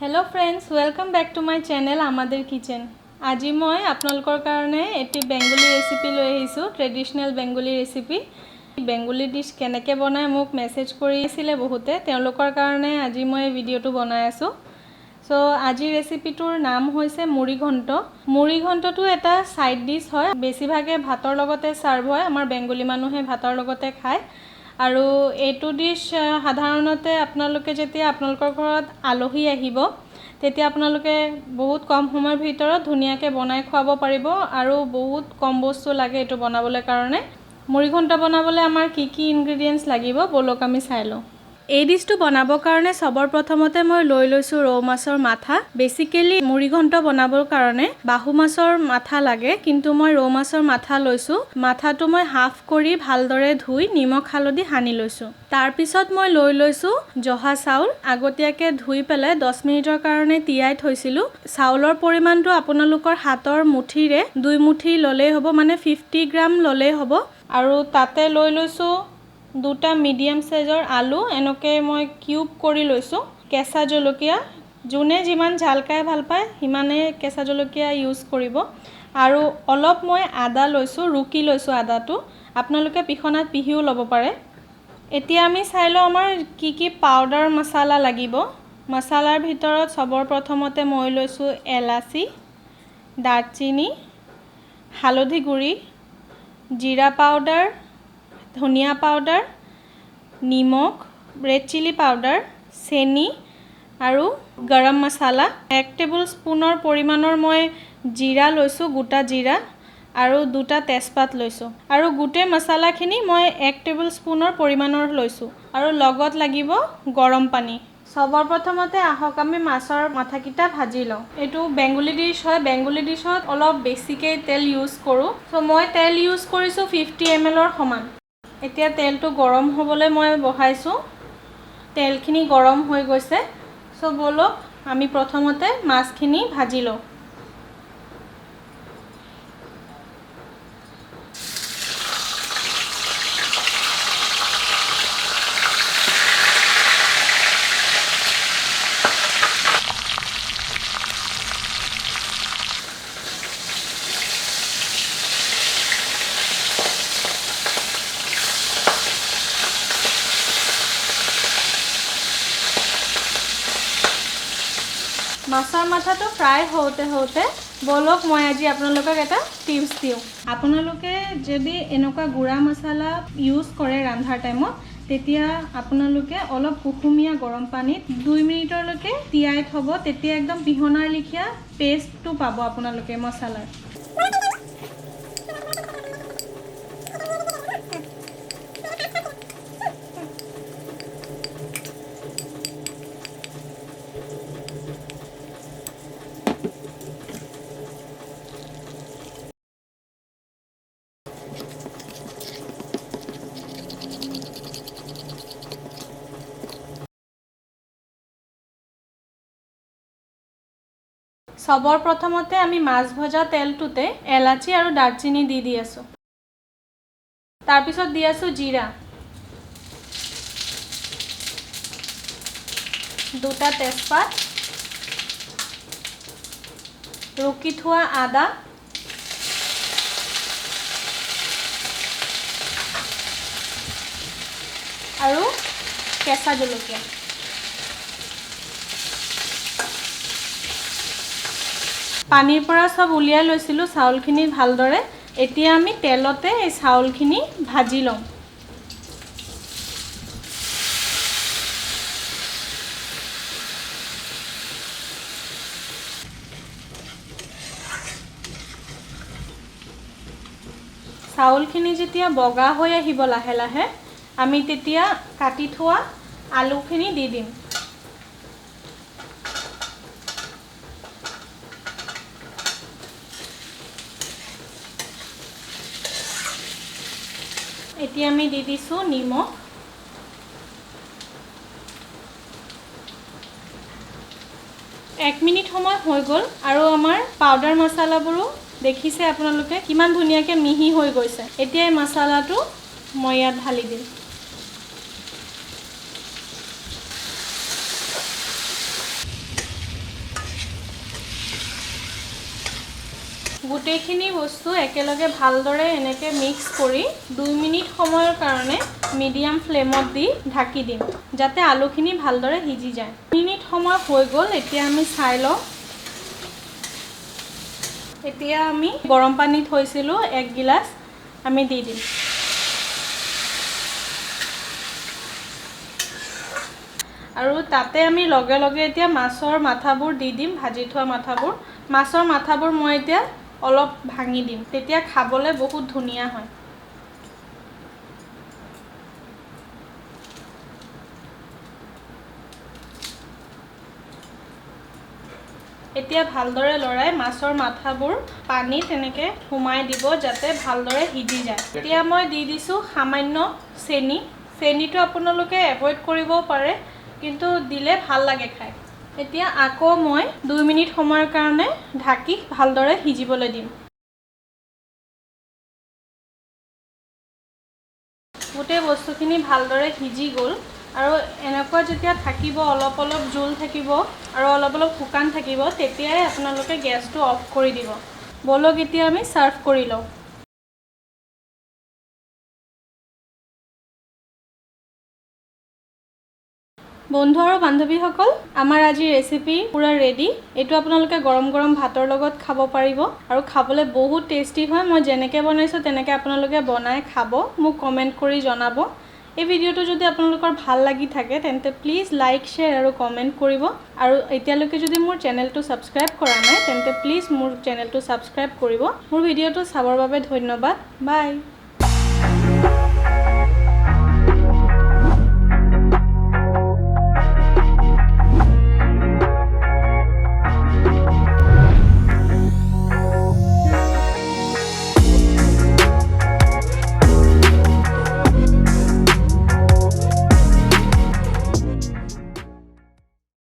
Hello friends, welcome back to my channel Amader Kitchen. আজি মই আপোনালোকৰ কাৰণে এটি বেঙ্গলী ৰেচিপি লৈ আহিছো, ট্ৰেডিশনাল বেঙ্গলী ৰেচিপি। বেঙ্গলী ডিশ কেনেকৈ বনায় মোক মেসেজ কৰিছিলে বহুতে, তেওঁলোকৰ কাৰণে আজি মই ভিডিওটো বনাই আছো। সো আজি ৰেচিপিটোৰ নাম হৈছে মুৰি ঘন্ট। মুৰি ঘন্টটো এটা সাইড ডিশ হয়, বেছিভাগে ভাতৰ লগতে সাৰ্ভ হয়, আমাৰ বেঙ্গলী মানুহে ভাতৰ লগতে খায়। আৰু এইটো ডিশ সাধাৰণতে আপোনালোকে যেতিয়া আপোনালোকৰ ঘৰত আলহী আহিব তেতিয়া আপোনালোকে বহুত কম সময়ৰ ভিতৰত ধুনীয়াকৈ বনাই খুৱাব পাৰিব আৰু বহুত কম বস্তু লাগে এটো বনাবলৈ কাৰণে। মুৰি ঘন্ট বনাবলৈ আমাৰ কি কি ইনগ্ৰেডিয়েন্টস লাগিব বলক আমি চাই লওঁ। এই ডিশটো বনাবৰ কাৰণে সবৰ প্ৰথমতে মই লৈ লৈছো ৰৌ মাছৰ মাথা। বেসিক্যালি মুৰি ঘন্ট বনাবৰ কাৰণে বাহু মাছৰ মাথা লাগে, কিন্তু মই ৰৌ মাছৰ মাথা লৈছো। মাথাটো মই হাফ কৰি ভালদৰে ধুই নিমখ হালধি সানি লৈছো। তাৰ পিছত মই লৈ লৈছো জহা চাউল, আগতীয়াকৈ ধুই পেলাই 10 মিনিটৰ কাৰণে তিয়াই থৈছিলো। চাউলৰ পৰিমাণটো আপোনালোকৰ হাতৰ মুঠিৰে 2 মুঠি ললেই হ'ব, মানে 50 গ্ৰাম ললেই হ'ব। আৰু তাতে লৈ লৈছো দুটা মিডিয়াম সাইজৰ আলু, এনেকে মই কিউব কৰি লৈছো। কেঁচা জলকীয়া, যোনে যিমান ঝাল খাই ভাল পায় সিমানে কেঁচা জলকীয়া ইউজ কৰিব। আৰু অলপ মই আদা লৈছো, ৰুকি লৈছো আদাটো, আপোনালোকে পিখনাত পিহিও ল'ব পাৰে। এতিয়া আমি চাই লওঁ আমাৰ কি কি পাউডাৰ মছলা লাগিব। মছলাৰ ভিতৰত সবৰ প্ৰথমতে মই লৈছো এলাচি, দাৰচিনি, হালধি গুড়ি, জিৰা পাউডাৰ, ধনিয়া পাউডাৰ, নিমখ, ৰেড চিলি পাউডাৰ, চেনি আৰু গৰম মছলা। 1 টেবুল স্পুনৰ পৰিমাণৰ মই জিৰা লৈছো, গোটা জিৰা, আৰু দুটা তেজপাত লৈছো। আৰু গোটেই মছলাখিনি মই 1 টেবুল স্পুনৰ পৰিমাণৰ লৈছো। আৰু লগত লাগিব গৰম পানী। সবৰ প্ৰথমতে আহক আমি মাছৰ মাথাকিটা ভাজি লওঁ। এইটো বেঙ্গলী ডিশ হয়, বেঙ্গলী ডিশত অলপ বেছিকৈ তেল ইউজ কৰোঁ। সো মই তেল ইউজ কৰিছো 50 ml সমান। এতিয়া তেলটো গৰম হ'বলৈ মই বহাইছো। তেলখিনি গৰম হৈ গৈছে। সো বলক আমি প্ৰথমতে মাছখিনি ভাজি লওঁ। মাছৰ মাথাটো ফ্ৰাই হওঁতে বলক মই আজি আপোনালোকক এটা টিপছ দিওঁ। আপোনালোকে যদি এনেকুৱা গুড়া মছলা ইউজ কৰে ৰান্ধাৰ টাইমত, তেতিয়া আপোনালোকে অলপ কুহুমীয়া গৰম পানীত 2 মিনিটলৈকে তিয়াই থ'ব। তেতিয়া একদম পিহনাৰ লিখিয়া পেষ্টটো পাব আপোনালোকে মছলাৰ। সবৰ প্ৰথমতে আমি মাছ ভজা তেলটোতে এলাচি আৰু দাৰচিনি দি আছো। তাৰ পিছত দি আছো জিৰা, দুটা তেজপাত, ৰুকি থোৱা আদা, আৰু কেঁচা জলকীয়া। পানীৰ পৰা সব উলিয়াই লৈছিলো চাউলখিনি ভালদৰে। এতিয়া আমি তেলতে এই চাউলখিনি ভাজি লম। চাউলখিনি যেতিয়া বগা হৈ আহিব লাহে লাহে, আমি তেতিয়া কাটি থোৱা আলুখিনি দি দিম। এতিয়া আমি দি দিছো নিমখ। এক মিনিট সময় হৈ গ'ল আৰু আমাৰ পাউডাৰ মছলাবোৰো দেখিছে আপোনালোকে কিমান ধুনীয়াকৈ মিহি হৈ গৈছে। এতিয়া এই মছলাটো মই ইয়াত ঢালি দিম। গোটেইখিনি বস্তু একেলগে ভালদৰে এনেকৈ মিক্স কৰি 2 মিনিট সময়ৰ কাৰণে মিডিয়াম ফ্লেমত দি ঢাকি দিম যাতে আলুখিনি ভালদৰে সিজি যায় 2 মিনিট সময় হৈ গ'ল এতিয়া আমি চাই লওঁ এতিয়া আমি গৰম পানী থৈছিলোঁ 1 গিলাচ আমি দি দিম আৰু তাতে আমি লগে লগে এতিয়া মাছৰ মাথাবোৰ দি দিম ভাজি থোৱা মাথাবোৰ মাছৰ মাথাবোৰ মই এতিয়া অলপ ভাঙি দিম তেতিয়া খাবলৈ বহুত ধুনীয়া হয় এতিয়া ভালদৰে লৰাই মাছৰ মাথাবোৰ পানী তেনেকৈ সোমাই দিব যাতে ভালদৰে সিজি যায় এতিয়া মই দি দিছোঁ সামান্য চেনি চেনিটো আপোনালোকে এভয়েড কৰিব পাৰে কিন্তু দিলে ভাল লাগে খাই এতিয়া আকৌ মই 2 মিনিট সময়ৰ কাৰণে ঢাকি ভালদৰে সিজিবলৈ দিম গোটেই বস্তুখিনি ভালদৰে সিজি গ'ল আৰু এনেকুৱা যেতিয়া থাকিব অলপ অলপ জোল থাকিব আৰু অলপ অলপ শুকান থাকিব তেতিয়াই আপোনালোকে গেছটো অফ কৰি দিব বলক এতিয়া আমি সাৰ্ভ কৰি লওঁ বন্ধু আৰু বান্ধৱীসকল আমাৰ আজি ৰেচিপি পুৰা ৰেডি এইটো আপোনালোকে গৰম গৰম ভাতৰ লগত খাব পাৰিব আৰু খাবলৈ বহুত টেষ্টি হয় মই যেনেকৈ বনাইছোঁ তেনেকৈ আপোনালোকে বনাই খাব মোক কমেণ্ট কৰি জনাব এই ভিডিঅ'টো যদি আপোনালোকৰ ভাল লাগি থাকে তেন্তে প্লিজ লাইক শ্বেয়াৰ আৰু কমেণ্ট কৰিব আৰু এতিয়ালৈকে যদি মোৰ চেনেলটো ছাবস্ক্ৰাইব কৰা নাই তেন্তে প্লিজ মোৰ চেনেলটো ছাবস্ক্ৰাইব কৰিব মোৰ ভিডিঅ'টো চাবৰ বাবে ধন্যবাদ বাই